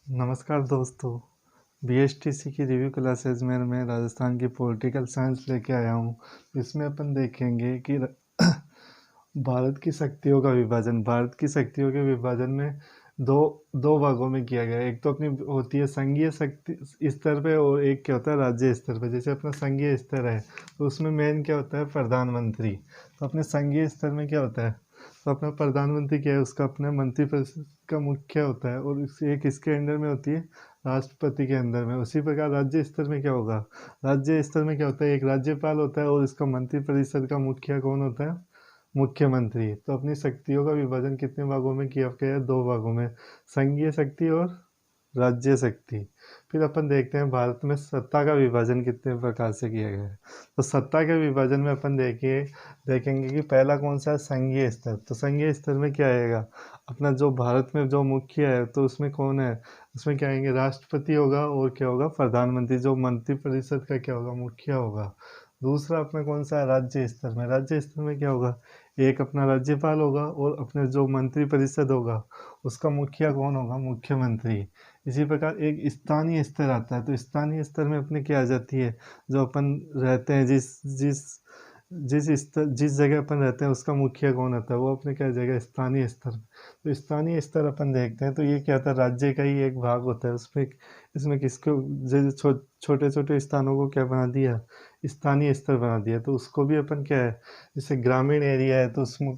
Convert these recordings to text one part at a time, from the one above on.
नमस्कार दोस्तों। बीएसटीसी की रिव्यू क्लासेस में मैं राजस्थान की पॉलिटिकल साइंस लेके आया हूँ। इसमें अपन देखेंगे कि भारत की शक्तियों के विभाजन में दो दो भागों में किया गया है। एक तो अपनी होती है संघीय शक्ति स्तर पे, और एक क्या होता है राज्य स्तर पे। जैसे अपना संघीय स्तर है तो उसमें मेन क्या होता है, प्रधानमंत्री। तो अपने संघीय स्तर में क्या होता है, तो अपना प्रधानमंत्री क्या है, उसका अपने मंत्रिपरिषद का मुख्य होता है, और एक इसके अंडर में होती है राष्ट्रपति के अंदर में। उसी प्रकार राज्य स्तर में क्या होगा, राज्य स्तर में क्या होता है, एक राज्यपाल होता है और इसका मंत्रिपरिषद का मुखिया कौन होता है, मुख्यमंत्री। तो अपनी शक्तियों का विभाजन कितने भागों में किया गया है, दो भागों में, संघीय शक्ति और राज्य शक्ति। फिर अपन देखते हैं भारत में सत्ता का विभाजन कितने प्रकार से किया गया है। तो सत्ता के विभाजन में अपन देखेंगे कि पहला कौन सा है, संघीय स्तर। तो संघीय स्तर में क्या आएगा, अपना जो भारत में जो मुख्य है तो उसमें कौन है, उसमें क्या आएंगे, राष्ट्रपति होगा और क्या होगा, प्रधानमंत्री, जो मंत्रिपरिषद का क्या होगा, मुखिया होगा। दूसरा अपना कौन सा है, राज्य स्तर में। राज्य स्तर में क्या होगा, एक अपना राज्यपाल होगा और अपने जो मंत्रिपरिषद होगा उसका मुखिया कौन होगा, मुख्यमंत्री। इसी प्रकार एक स्थानीय स्तर आता है। तो स्थानीय स्तर में अपने क्या आ जाती है, जो अपन रहते हैं, जिस जगह अपन रहते हैं उसका मुखिया कौन होता है, वो अपने क्या जगह, स्थानीय स्तर। तो स्थानीय स्तर अपन देखते हैं तो ये क्या होता है, राज्य का ही एक भाग होता है। उसमें इसमें किसको, जैसे छोटे छोटे स्थानों को क्या बना दिया, स्थानीय स्तर बना दिया। तो उसको भी अपन क्या है, जैसे ग्रामीण एरिया है तो उसमें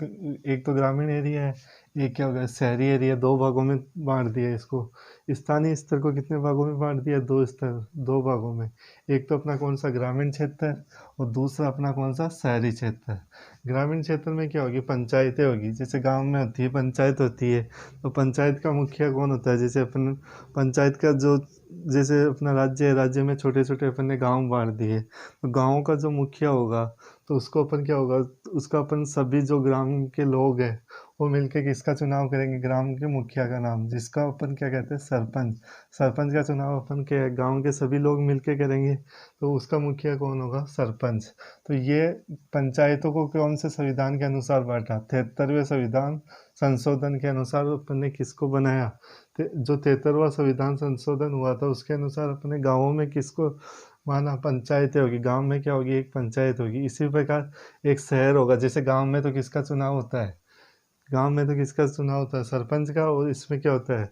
एक तो ग्रामीण एरिया है, एक क्या हो गया, शहरी एरिया। दो भागों में बांट दिया इसको। स्थानीय स्तर को कितने भागों में बांट दिया, दो स्तर, दो भागों में। एक तो अपना कौन सा, ग्रामीण क्षेत्र है, और दूसरा अपना कौन सा, शहरी क्षेत्र है। ग्रामीण क्षेत्र में क्या होगी, पंचायतें होगी। जैसे गांव में होती है पंचायत होती है, तो पंचायत का मुखिया कौन होता है, जैसे अपन पंचायत का जो, जैसे अपना राज्य है, राज्य में छोटे छोटे अपन ने गाँव बांट दिए, तो गाँव का जो मुखिया होगा तो उसको अपन क्या होगा, उसका अपन सभी जो ग्राम के लोग हैं वो मिलके किसका चुनाव करेंगे, ग्राम के मुखिया का नाम, जिसका अपन क्या कहते हैं, सरपंच। सरपंच का चुनाव अपन के गांव के सभी लोग मिलके करेंगे, तो उसका मुखिया कौन होगा, सरपंच। तो ये पंचायतों को कौन से संविधान के अनुसार बांटा, 73वें संविधान संशोधन के अनुसार अपन ने किसको बनाया। जो 73वां संविधान संशोधन हुआ था उसके अनुसार अपने गाँवों में किसको माना, पंचायतें होगी। गांव में क्या होगी, एक पंचायत होगी। इसी प्रकार एक शहर होगा। जैसे गांव में तो किसका चुनाव होता है, गांव में तो किसका चुनाव होता है, सरपंच का। और इसमें क्या होता है,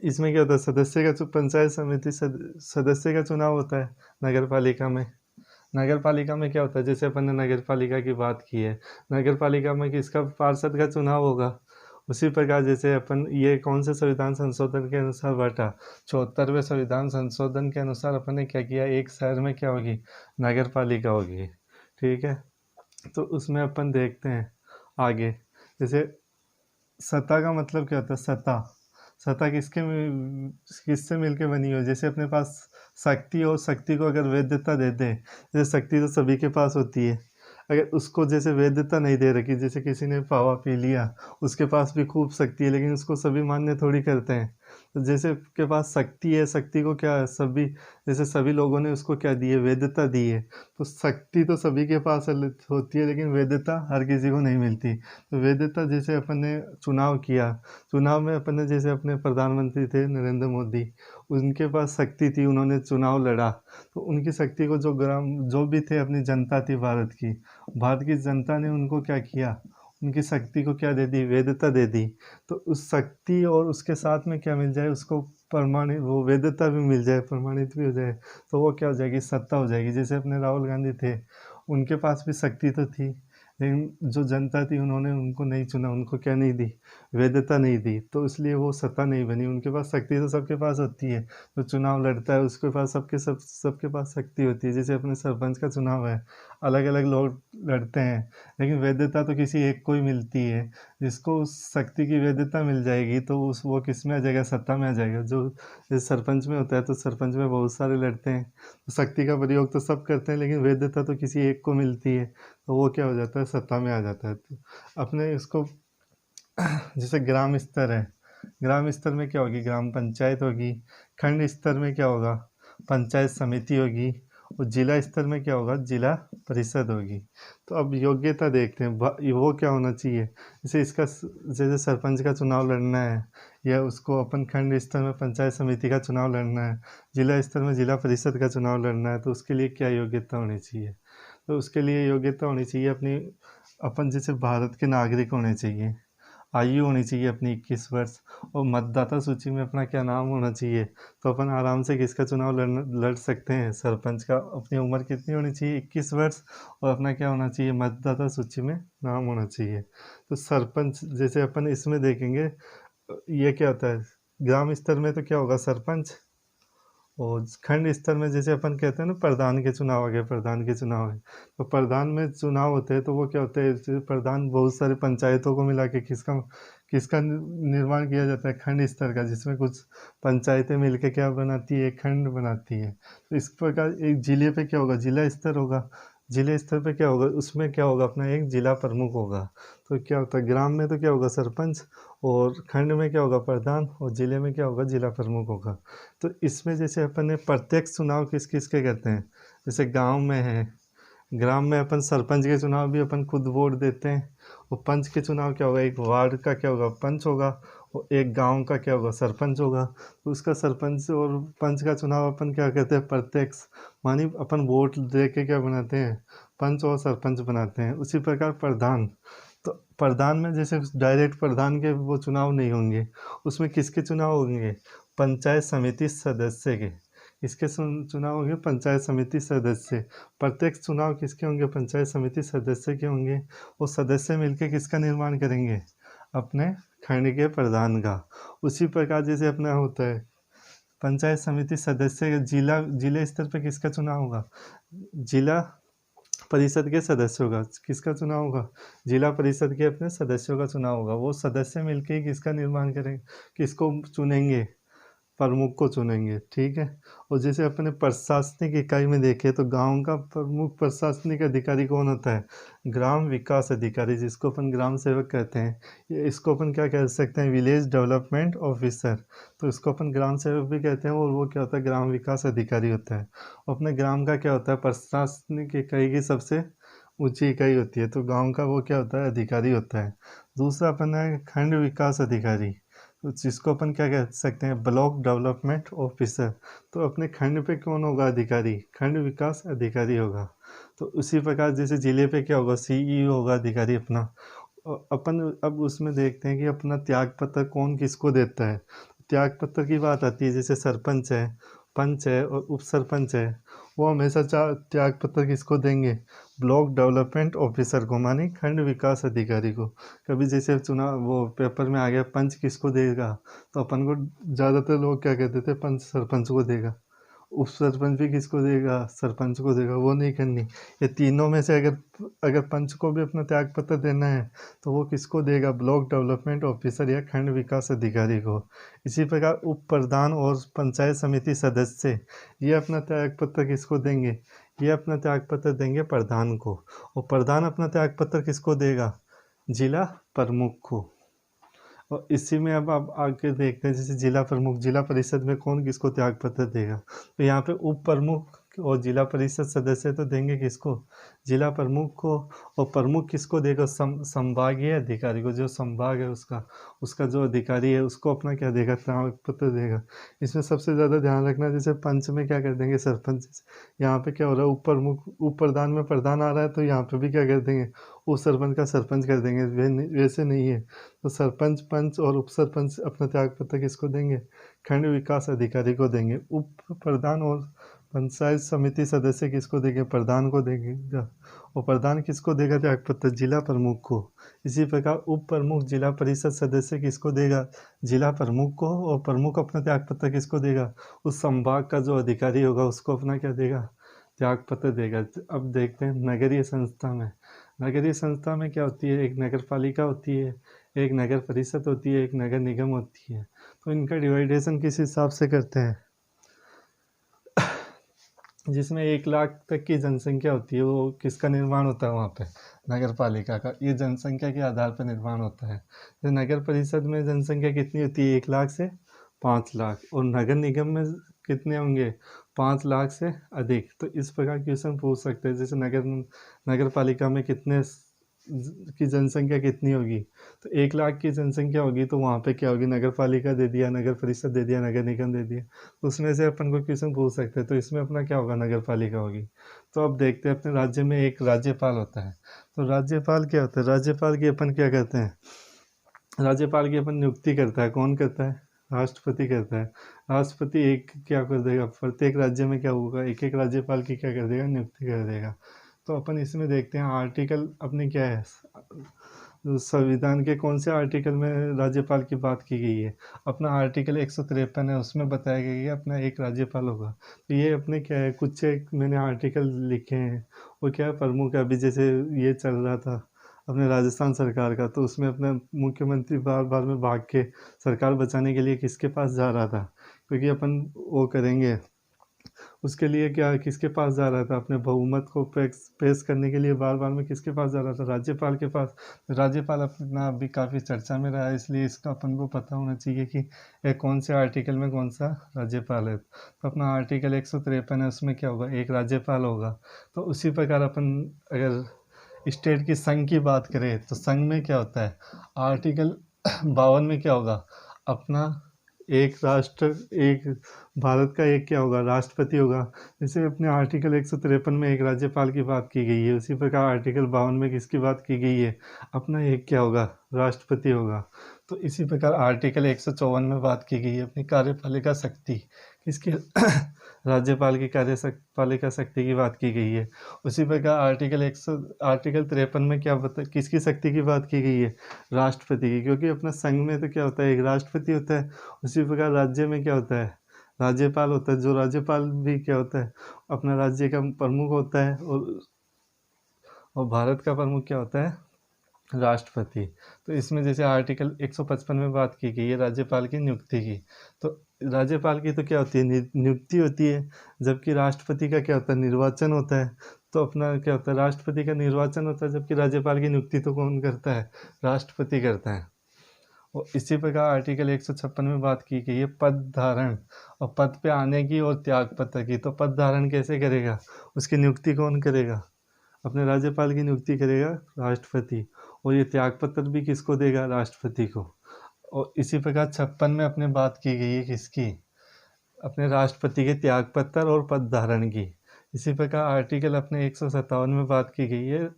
इसमें क्या होता है, पंचायत समिति सदस्य का चुनाव होता है। नगर पालिका में, नगर पालिका में क्या होता है, जैसे अपन ने नगर पालिका की बात की है, नगर पालिका में किसका, पार्षद का चुनाव होगा। उसी प्रकार जैसे अपन ये कौन से संविधान संशोधन के अनुसार बांटा, 74वें संविधान संशोधन के अनुसार अपन ने क्या किया, एक शहर में क्या होगी, नगर पालिका होगी। ठीक है। तो उसमें अपन देखते हैं आगे, जैसे सत्ता का मतलब क्या होता है, सत्ता, सत्ता किससे मिलके बनी हो। जैसे अपने पास शक्ति हो, शक्ति को अगर वैधता दे दे, जैसे शक्ति तो सभी के पास होती है, अगर उसको जैसे वैधता नहीं दे रखी, जैसे किसी ने पावा पी लिया, उसके पास भी खूब शक्ति है लेकिन उसको सभी मान्य थोड़ी करते हैं। तो जैसे के पास शक्ति है, शक्ति को क्या है, सभी, जैसे सभी लोगों ने उसको क्या दी है, वैधता दी है। तो शक्ति तो सभी के पास होती है लेकिन वैधता हर किसी को नहीं मिलती। तो वैधता, जैसे अपन ने चुनाव किया, चुनाव में अपन ने, जैसे अपने प्रधानमंत्री थे नरेंद्र मोदी, उनके पास शक्ति थी, उन्होंने चुनाव लड़ा। तो उनकी शक्ति को जो भी थे, अपनी जनता थी भारत की जनता ने उनको क्या किया, उनकी शक्ति को क्या दे दी, वैधता दे दी। तो उस शक्ति और उसके साथ में क्या मिल जाए, उसको प्रमाणित, वो वैधता भी मिल जाए, प्रमाणित भी हो जाए, तो वो क्या हो जाएगी, सत्ता हो जाएगी। जैसे अपने राहुल गांधी थे, उनके पास भी शक्ति तो थी लेकिन जो जनता थी उन्होंने उनको नहीं चुना, उनको क्या नहीं दी, वैधता नहीं दी, तो इसलिए वो सत्ता नहीं बनी। उनके पास शक्ति तो सबके पास होती है, जो चुनाव लड़ता है उसके पास सबके पास शक्ति होती है। जैसे अपने सरपंच का चुनाव है, अलग अलग लोग लड़ते हैं लेकिन वैधता तो किसी एक को ही मिलती है। जिसको उस शक्ति की वैधता मिल जाएगी तो उस वो किस में आ जाएगा, सत्ता में आ जाएगा। जो जैसे सरपंच में होता है, तो सरपंच में बहुत सारे लड़ते हैं, तो शक्ति का प्रयोग तो सब करते हैं लेकिन वैधता तो किसी एक को मिलती है, तो वो क्या हो जाता है, सत्ता में आ जाता है। तो अपने इसको जैसे ग्राम स्तर है, ग्राम स्तर में क्या होगी, ग्राम पंचायत होगी। खंड स्तर में क्या होगा, पंचायत समिति होगी। और जिला स्तर में क्या होगा, जिला परिषद होगी। तो अब योग्यता देखते हैं, वो क्या होना चाहिए। जैसे जैसे सरपंच का चुनाव लड़ना है, या उसको अपन खंड स्तर में पंचायत समिति का चुनाव लड़ना है, जिला स्तर में जिला परिषद का चुनाव लड़ना है, तो उसके लिए क्या योग्यता होनी चाहिए? तो उसके लिए योग्यता होनी चाहिए अपनी, अपन जैसे भारत के नागरिक होने चाहिए, आयु होनी चाहिए अपनी 21 वर्ष, और मतदाता सूची में अपना क्या नाम होना चाहिए। तो अपन आराम से किसका चुनाव लड़ सकते हैं, सरपंच का। अपनी उम्र कितनी होनी चाहिए, 21 वर्ष, और अपना क्या होना चाहिए, मतदाता सूची में नाम होना चाहिए। तो सरपंच जैसे अपन इसमें देखेंगे, ये क्या होता है, ग्राम स्तर में तो क्या होगा, सरपंच। और खंड स्तर में जैसे अपन कहते हैं ना, प्रधान के चुनाव आ गए, प्रधान के चुनाव है, तो प्रधान में चुनाव होते हैं, तो वो क्या होते हैं, जैसे प्रधान बहुत सारे पंचायतों को मिला के किसका किसका निर्माण किया जाता है, खंड स्तर का, जिसमें कुछ पंचायतें मिलके क्या बनाती है, खंड बनाती है। तो इस प्रकार एक जिले पे क्या होगा, जिला स्तर होगा, जिले स्तर पे क्या होगा, उसमें क्या होगा, अपना एक जिला प्रमुख होगा। तो क्या होता है, ग्राम में तो क्या होगा, सरपंच, और खंड में क्या होगा, प्रधान, और जिले में क्या होगा, जिला प्रमुख होगा। तो इसमें जैसे अपन ने प्रत्यक्ष चुनाव किस किस के करते हैं, जैसे गांव में है, ग्राम में अपन सरपंच के चुनाव भी अपन खुद वोट देते हैं, और पंच के चुनाव क्या होगा, एक वार्ड का क्या होगा, पंच होगा, और एक गांव का क्या होगा, सरपंच होगा। तो उसका सरपंच और पंच का चुनाव अपन क्या कहते हैं, प्रत्यक्ष, मानी अपन वोट दे के क्या बनाते हैं, पंच और सरपंच बनाते हैं। उसी प्रकार प्रधान, तो प्रधान में जैसे डायरेक्ट प्रधान के वो चुनाव नहीं होंगे, उसमें किसके चुनाव होंगे, पंचायत समिति सदस्य के, इसके चुनाव होंगे पंचायत समिति सदस्य। प्रत्येक चुनाव किसके होंगे, पंचायत समिति सदस्य के होंगे। वो सदस्य मिलके किसका निर्माण करेंगे, अपने खंड के प्रधान का। उसी प्रकार जैसे अपना होता है पंचायत समिति सदस्य, जिले स्तर पे किसका चुनाव होगा, जिला परिषद के सदस्यों का किसका चुनाव होगा, जिला परिषद के अपने सदस्यों का चुनाव होगा। वो सदस्य मिलके ही किसका निर्माण करेंगे, किसको चुनेंगे, प्रमुख को चुनेंगे, ठीक है। और जैसे अपने प्रशासनिक इकाई में देखें तो गांव का प्रमुख प्रशासनिक अधिकारी कौन होता है, ग्राम विकास अधिकारी, जिसको अपन ग्राम सेवक कहते हैं। ये इसको अपन क्या कह सकते हैं, विलेज डेवलपमेंट ऑफिसर। तो इसको अपन ग्राम सेवक भी कहते हैं, और वो क्या होता है, ग्राम विकास अधिकारी होता है। और अपने ग्राम का क्या होता है, प्रशासनिक इकाई की सबसे ऊंची इकाई होती है, तो गांव का वो क्या होता है, अधिकारी होता है। दूसरा अपन है खंड विकास अधिकारी, तो जिसको अपन क्या कह सकते हैं, ब्लॉक डेवलपमेंट ऑफिसर। तो अपने खंड पे कौन होगा, अधिकारी, खंड विकास अधिकारी होगा। तो उसी प्रकार जैसे जिले पे क्या होगा, सीईओ होगा अधिकारी अपना। अपन अब उसमें देखते हैं कि अपना त्याग पत्र कौन किसको देता है। त्याग पत्र की बात आती है, जैसे सरपंच है, पंच है और उप सरपंच है, वो हमेशा त्याग पत्र किसको देंगे, ब्लॉक डेवलपमेंट ऑफिसर को, मानी खंड विकास अधिकारी को। कभी जैसे चुनाव वो पेपर में आ गया पंच किसको देगा, तो अपन को ज़्यादातर लोग क्या कहते थे, पंच सरपंच को देगा। उप सरपंच भी किसको देगा, सरपंच को देगा। वो नहीं करनी, ये तीनों में से अगर अगर पंच को भी अपना त्याग पत्र देना है तो वो किसको देगा, ब्लॉक डेवलपमेंट ऑफिसर या खंड विकास अधिकारी को। इसी प्रकार उप प्रधान और पंचायत समिति सदस्य, ये अपना त्याग पत्र किसको देंगे, ये अपना त्याग पत्र देंगे प्रधान को। और प्रधान अपना त्याग पत्र किसको देगा, जिला प्रमुख को। और इसी में अब आप आगे देखते हैं, जैसे जिला प्रमुख, जिला परिषद में कौन किसको त्याग पत्र देगा, तो यहाँ पे उप प्रमुख और जिला परिषद सदस्य तो देंगे किसको, जिला प्रमुख को। और प्रमुख किसको देगा, संभागीय अधिकारी को, जो संभाग है उसका उसका जो अधिकारी है उसको अपना क्या देगा, त्याग पत्र देगा। इसमें सबसे ज़्यादा ध्यान रखना, जैसे पंच में क्या कर देंगे, सरपंच। यहाँ पे क्या हो रहा है, उप प्रमुख उप प्रधान में प्रधान आ रहा है, तो यहाँ पे भी क्या कर देंगे, उप सरपंच का सरपंच कर देंगे। वैसे नहीं है, तो सरपंच, पंच और उप सरपंच अपना त्याग पत्र किसको देंगे, खंड विकास अधिकारी को देंगे। उप प्रधान और पंचायत समिति सदस्य किसको देंगे, प्रधान को देंगे। और प्रधान किसको देगा त्याग पत्र, जिला प्रमुख को। इसी प्रकार उप प्रमुख जिला परिषद सदस्य किसको देगा, जिला प्रमुख को। और प्रमुख अपना त्याग पत्र किसको देगा, उस संभाग का जो अधिकारी होगा उसको अपना क्या देगा, त्याग पत्र देगा। अब देखते हैं नगरीय संस्था में। नगरीय संस्था में क्या होती है, एक नगर पालिका होती है, एक नगर परिषद होती है, एक नगर निगम होती है। तो इनका डिवाइडेशन किस हिसाब से करते हैं, जिसमें 1 लाख तक की जनसंख्या होती है, वो किसका निर्माण होता है वहाँ पे, नगर पालिका का। ये जनसंख्या के आधार पर निर्माण होता है। तो नगर परिषद में जनसंख्या कितनी होती है, 1 लाख से 5 लाख, और नगर निगम में कितने होंगे, 5 लाख से अधिक। तो इस प्रकार क्वेश्चन पूछ सकते हैं, जैसे नगर पालिका में कितने की जनसंख्या कितनी होगी, तो 1 लाख की जनसंख्या होगी तो वहाँ पे क्या होगी, नगर पालिका दे दिया, नगर परिषद दे दिया, नगर निगम दे दिया, तो उसमें से अपन को क्वेश्चन पूछ सकते हैं, तो इसमें अपना क्या होगा, नगर पालिका होगी। तो अब देखते हैं अपने राज्य में एक राज्यपाल होता है, तो राज्यपाल क्या होता है, राज्यपाल की अपन क्या कहते हैं, राज्यपाल की अपन नियुक्ति करता है, कौन करता है, राष्ट्रपति करता है। राष्ट्रपति एक क्या कर देगा, प्रत्येक राज्य में क्या होगा, एक एक राज्यपाल की क्या कर देगा, नियुक्ति कर देगा। तो अपन इसमें देखते हैं आर्टिकल अपने क्या है, संविधान के कौन से आर्टिकल में राज्यपाल की बात की गई है, अपना आर्टिकल 153 है, उसमें बताया गया है कि अपना एक राज्यपाल होगा। तो ये अपने क्या है, कुछ एक मैंने आर्टिकल लिखे हैं, वो क्या है प्रमुख है। अभी जैसे ये चल रहा था अपने राजस्थान सरकार का, तो उसमें अपना मुख्यमंत्री बार बार में भाग के सरकार बचाने के लिए किसके पास जा रहा था, क्योंकि अपन वो करेंगे उसके लिए क्या, किसके पास जा रहा था, अपने बहुमत को पेश करने के लिए बार बार में किसके पास जा रहा था, राज्यपाल के पास। राज्यपाल अपना अभी काफ़ी चर्चा में रहा है, इसलिए इसका अपन को पता होना चाहिए कि कौन से आर्टिकल में कौन सा राज्यपाल है। तो अपना आर्टिकल 153 है, उसमें क्या होगा, एक राज्यपाल होगा। तो उसी प्रकार अपन अगर स्टेट की संघ की बात करें, तो संघ में क्या होता है, आर्टिकल 52 में क्या होगा, अपना एक राष्ट्र, एक भारत का एक क्या होगा, राष्ट्रपति होगा। जैसे अपने आर्टिकल 153 में एक राज्यपाल की बात की गई है, उसी प्रकार आर्टिकल 52 में किसकी बात की गई है, अपना एक क्या होगा, राष्ट्रपति होगा। तो इसी प्रकार आर्टिकल 154 में बात की गई है अपनी कार्यपालिका शक्ति, किसकी राज्यपाल की कार्यपालिका शक्ति की बात की गई है। उसी प्रकार आर्टिकल 53 में क्या बता, किसकी शक्ति की बात की गई है, राष्ट्रपति की, क्योंकि अपना संघ में तो क्या होता है, एक राष्ट्रपति होता है। उसी प्रकार राज्य में क्या होता है, राज्यपाल होता है, जो राज्यपाल भी क्या होता है, अपना राज्य का प्रमुख होता है, और भारत का प्रमुख क्या होता है, राष्ट्रपति। तो इसमें जैसे आर्टिकल 155 में बात की गई है राज्यपाल की नियुक्ति की, तो राज्यपाल की तो क्या होती है, नियुक्ति होती है, जबकि राष्ट्रपति का क्या होता है, निर्वाचन होता है। तो अपना क्या होता है, राष्ट्रपति का निर्वाचन होता है, जबकि राज्यपाल की नियुक्ति तो कौन करता है, राष्ट्रपति करता है। और इसी प्रकार आर्टिकल 156 में बात की गई है पद धारण और पद पे आने की और त्याग पत्र की। तो पद धारण कैसे करेगा, उसकी नियुक्ति कौन करेगा, अपने राज्यपाल की नियुक्ति करेगा राष्ट्रपति, और ये त्याग पत्र भी किसको देगा, राष्ट्रपति को। और इसी प्रकार 56 में अपने बात की गई है किसकी, अपने राष्ट्रपति के त्याग पत्र और पद धारण की। इसी प्रकार आर्टिकल अपने 157 में बात की गई है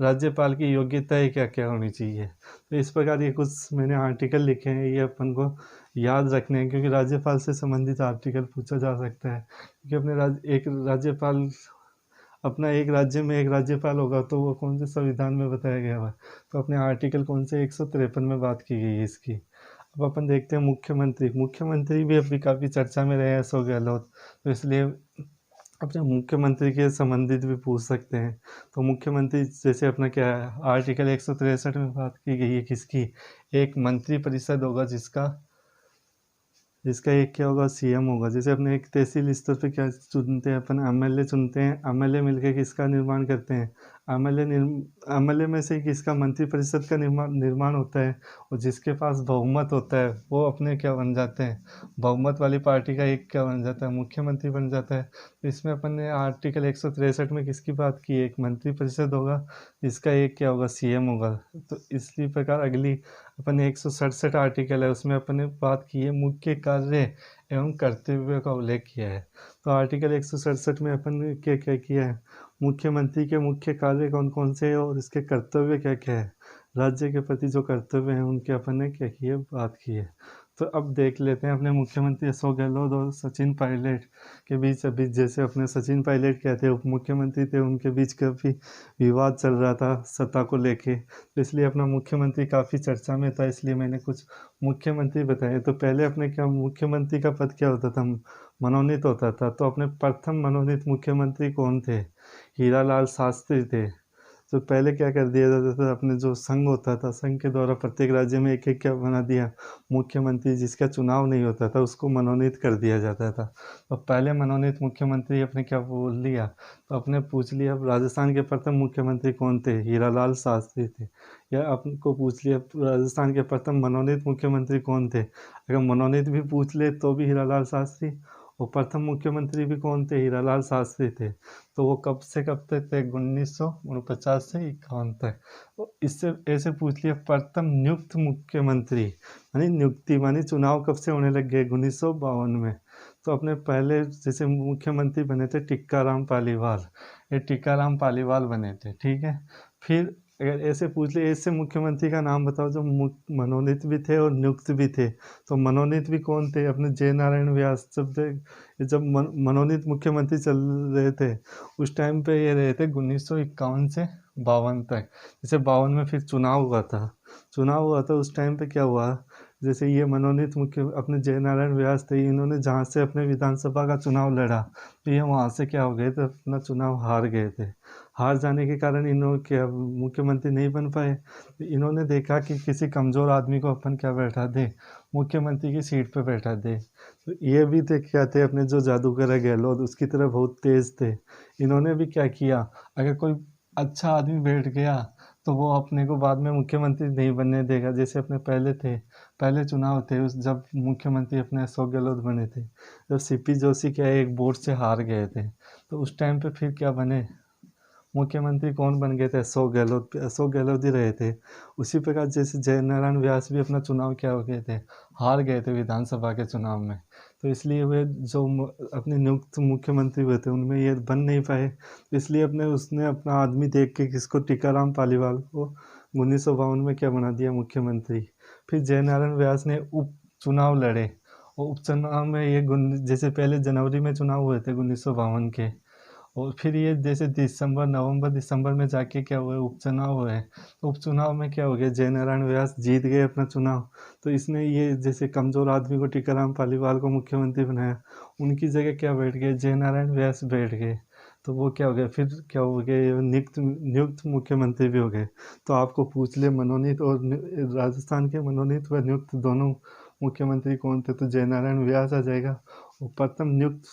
राज्यपाल की योग्यताएं क्या क्या होनी चाहिए। तो इस प्रकार ये कुछ मैंने आर्टिकल लिखे हैं, ये अपन को याद रखने हैं, क्योंकि राज्यपाल से संबंधित आर्टिकल पूछा जा सकता है। क्योंकि अपने एक राज्यपाल, अपना एक राज्य में एक राज्यपाल होगा, तो वो कौन से संविधान में बताया गया हुआ है, तो अपने आर्टिकल कौन से 153 में बात की गई है इसकी। अब अपन देखते हैं मुख्यमंत्री। मुख्यमंत्री भी अभी काफ़ी चर्चा में रहे हैं, अशोक गहलोत, तो इसलिए अपने मुख्यमंत्री के संबंधित भी पूछ सकते हैं। तो मुख्यमंत्री जैसे अपना क्या है, आर्टिकल 163 में बात की गई है किसकी, एक मंत्री परिषद होगा जिसका एक क्या होगा, सीएम होगा। जैसे अपने एक तहसील स्तर पे क्या चुनते हैं अपन, एमएलए चुनते हैं, एमएलए मिलकर किसका निर्माण करते हैं, एमएलए में से किसका मंत्रिपरिषद का निर्माण होता है, और जिसके पास बहुमत होता है वो अपने क्या बन जाते हैं, बहुमत वाली पार्टी का एक क्या बन जाता है, मुख्यमंत्री बन जाता है। तो इसमें अपन ने आर्टिकल 163 में किसकी बात की है, एक मंत्रिपरिषद होगा जिसका एक क्या होगा, सीएम होगा। तो इसी प्रकार अगली अपन 167 आर्टिकल है, उसमें अपन ने बात की है मुख्य कार्य एवं कर्तव्य का उल्लेख किया है। तो आर्टिकल 167 में अपन ने क्या क्या किया है, मुख्यमंत्री के मुख्य कार्य कौन कौन से हैं और इसके कर्तव्य क्या क्या है, राज्य के प्रति जो कर्तव्य हैं उनके अपन ने क्या किया, बात की है। तो अब देख लेते हैं अपने मुख्यमंत्री अशोक गहलोत और सचिन पायलट के बीच। अभी जैसे अपने सचिन पायलट क्या थे, उप मुख्यमंत्री थे, उनके बीच काफ़ी विवाद चल रहा था सत्ता को लेके, तो इसलिए अपना मुख्यमंत्री काफ़ी चर्चा में था, इसलिए मैंने कुछ मुख्यमंत्री बताए। तो पहले अपने क्या, मुख्यमंत्री का पद क्या होता था, मनोनीत होता था। तो अपने प्रथम मनोनीत मुख्यमंत्री कौन थे, हीरालाल शास्त्री थे। तो पहले क्या कर दिया जाता था, अपने जो संघ होता था, संघ के द्वारा प्रत्येक राज्य में एक एक क्या बना दिया, मुख्यमंत्री जिसका चुनाव नहीं होता था उसको मनोनीत कर दिया जाता था। तो पहले मनोनीत मुख्यमंत्री अपने क्या बोल लिया, तो अपने पूछ लिया राजस्थान के प्रथम मुख्यमंत्री कौन थे, हीरालाल शास्त्री थे। या आपको पूछ लिया राजस्थान के प्रथम मनोनीत मुख्यमंत्री कौन थे, अगर मनोनीत भी पूछ ले तो भी हीरालाल शास्त्री, और प्रथम मुख्यमंत्री भी कौन थे? हीरालाल शास्त्री थे। तो वो कब से कब तक थे? 1949 से 51 तक। तो इससे ऐसे पूछ लिया, प्रथम नियुक्त मुख्यमंत्री यानी नियुक्ति मानी चुनाव कब से होने लग गए? 1952 में। तो अपने पहले जैसे मुख्यमंत्री बने थे टिक्काराम पालीवाल, ये टिक्काराम पालीवाल बने थे, ठीक है। फिर अगर ऐसे पूछ ले ऐसे मुख्यमंत्री का नाम बताओ जो मनोनीत भी थे और नियुक्त भी थे। तो मनोनीत भी कौन थे? अपने जय नारायण व्यास। जब मनोनीत मुख्यमंत्री चल रहे थे उस टाइम पे ये रहे थे 1951 से 52 तक। जैसे 52 में फिर चुनाव हुआ था उस टाइम पे क्या हुआ, जैसे ये मनोनीत मुख्य अपने जय नारायण व्यास थे, इन्होंने जहाँ से अपने विधानसभा का चुनाव लड़ा तो ये वहाँ से क्या हो गए थे, अपना चुनाव हार गए थे। हार जाने के कारण इन्होंने क्या मुख्यमंत्री नहीं बन पाए। तो इन्होंने देखा कि किसी कमज़ोर आदमी को अपन क्या बैठा दे, मुख्यमंत्री की सीट पे बैठा दे। तो ये भी थे क्या थे, अपने जो जादूगर है गहलोत उसकी तरह बहुत तेज़ थे। इन्होंने भी क्या किया, अगर कोई अच्छा आदमी बैठ गया तो वो अपने को बाद में मुख्यमंत्री नहीं बनने देगा। जैसे अपने पहले चुनाव थे उस जब मुख्यमंत्री अपने अशोक गहलोत बने थे, जब सीपी जोशी क्या है एक वोट से हार गए थे, तो उस टाइम पे फिर क्या बने मुख्यमंत्री, कौन बन गए थे? अशोक गहलोत ही रहे थे। उसी प्रकार जैसे जय नारायण व्यास भी अपना चुनाव क्या हो गए थे, हार गए थे विधानसभा के चुनाव में। तो इसलिए वे जो अपने नियुक्त मुख्यमंत्री हुए थे उनमें ये बन नहीं पाए। तो इसलिए उसने अपना आदमी देख के किसको, टीकाराम पालीवाल को 1952 में क्या बना दिया, मुख्यमंत्री। फिर जय नारायण व्यास ने उपचुनाव लड़े और उपचुनाव में जैसे पहले जनवरी में चुनाव हुए थे 1952 के, और फिर ये जैसे नवंबर दिसंबर में जाके क्या हुआ, उपचुनाव हुए। तो उपचुनाव में क्या हो गया, जय नारायण व्यास जीत गए अपना चुनाव। तो इसने ये जैसे कमज़ोर आदमी को टीकाराम पालीवाल को मुख्यमंत्री बनाया, उनकी जगह क्या बैठ गए, जय नारायण व्यास बैठ गए। तो वो क्या हो गया, फिर क्या हो गया, नियुक्त मुख्यमंत्री भी हो गए। तो आपको पूछ ले मनोनीत और राजस्थान के मनोनीत व नियुक्त दोनों मुख्यमंत्री कौन थे, तो जय नारायण व्यास आ जाएगा। और प्रथम नियुक्त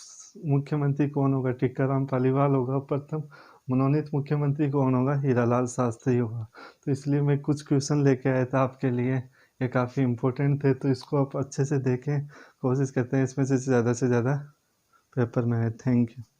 मुख्यमंत्री कौन होगा, टिक्काराम पालीवाल होगा। प्रथम मनोनीत मुख्यमंत्री कौन होगा, हीरालाल शास्त्री होगा। तो इसलिए मैं कुछ क्वेश्चन लेके आया था आपके लिए, ये काफ़ी इम्पोर्टेंट थे, तो इसको आप अच्छे से देखें, कोशिश करते हैं इसमें से ज़्यादा पेपर में आए। Thank you.